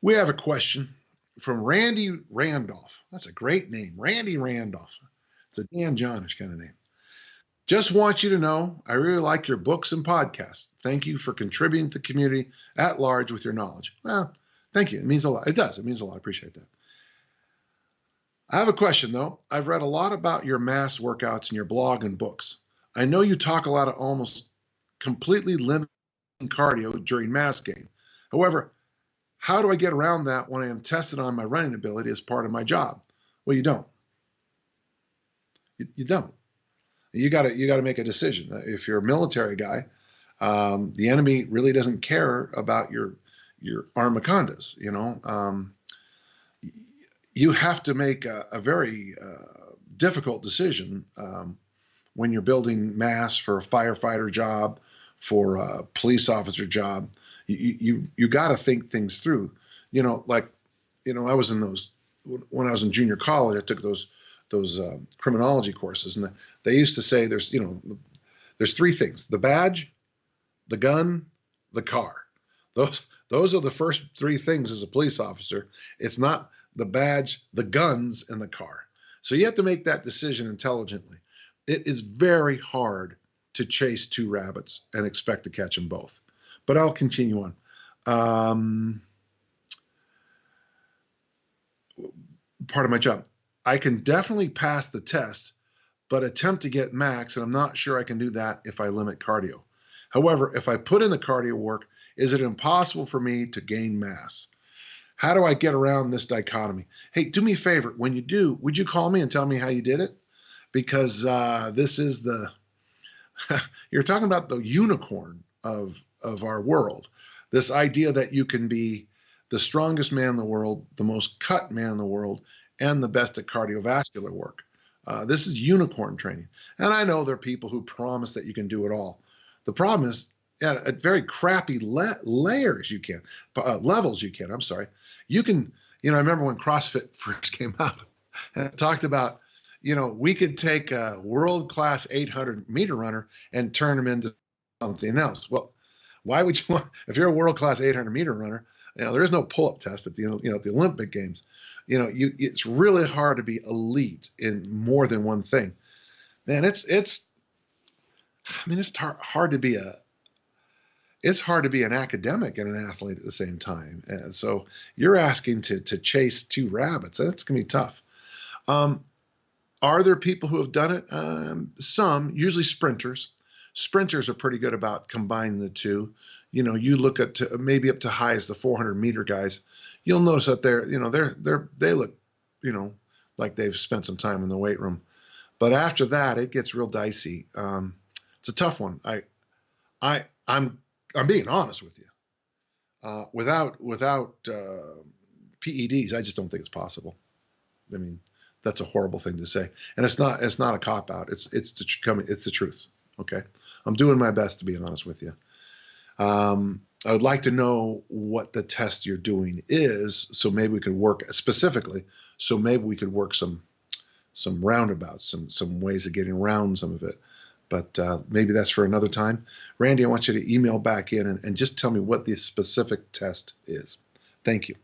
We have a question from Randy Randolph. That's a great name, Randy Randolph. It's a Dan Johnish kind of name. Just want you to know, I really like your books and podcasts. Thank you for contributing to the community at large with your knowledge. Well, thank you. It means a lot. It does. It means a lot. I appreciate that. I have a question, though. I've read a lot about your mass workouts in your blog and books. I know you talk a lot of almost completely limiting cardio during mass game. However, how do I get around that when I am tested on my running ability as part of my job? Well, you don't. You don't. You got to make a decision. If you're a military guy, the enemy really doesn't care about your armacondas. You have to make a very difficult decision when you're building mass for a firefighter job, for a police officer job. You got to think things through. I was in those when I was in junior college. I took those criminology courses, and they used to say there's three things: the badge, the gun, the car. Those are the first three things as a police officer. It's not the badge, the guns, and the car. So you have to make that decision intelligently. It is very hard to chase two rabbits and expect to catch them both. But I'll continue on. Part of my job. I can definitely pass the test, but attempt to get max, and I'm not sure I can do that if I limit cardio. However, if I put in the cardio work, is it impossible for me to gain mass? How do I get around this dichotomy? Hey, do me a favor. When you do, would you call me and tell me how you did it? Because this is you're talking about the unicorn of our world. This idea that you can be the strongest man in the world, the most cut man in the world, and the best at cardiovascular work. This is unicorn training. And I know there are people who promise that you can do it all. The problem is at very crappy levels you can. You can, I remember when CrossFit first came out and it talked about, we could take a world-class 800-meter runner and turn him into something else. Well, why would you want, if you're a world-class 800-meter runner, there is no pull-up test at the Olympic Games. It's really hard to be elite in more than one thing. Man, it's hard to be an academic and an athlete at the same time. And so you're asking to chase two rabbits. That's gonna be tough. Are there people who have done it? Some, usually sprinters. Sprinters are pretty good about combining the two. You look at maybe up to high as the 400-meter guys. You'll notice that they look, like they've spent some time in the weight room. But after that, it gets real dicey. It's a tough one. I'm being honest with you. Without PEDs, I just don't think it's possible. I mean, that's a horrible thing to say, and it's not a cop out. It's the truth. Okay, I'm doing my best to be honest with you. I would like to know what the test you're doing is, so maybe we could work specifically. So maybe we could work some roundabouts, some ways of getting around some of it. But maybe that's for another time. Randy, I want you to email back in and just tell me what the specific test is. Thank you.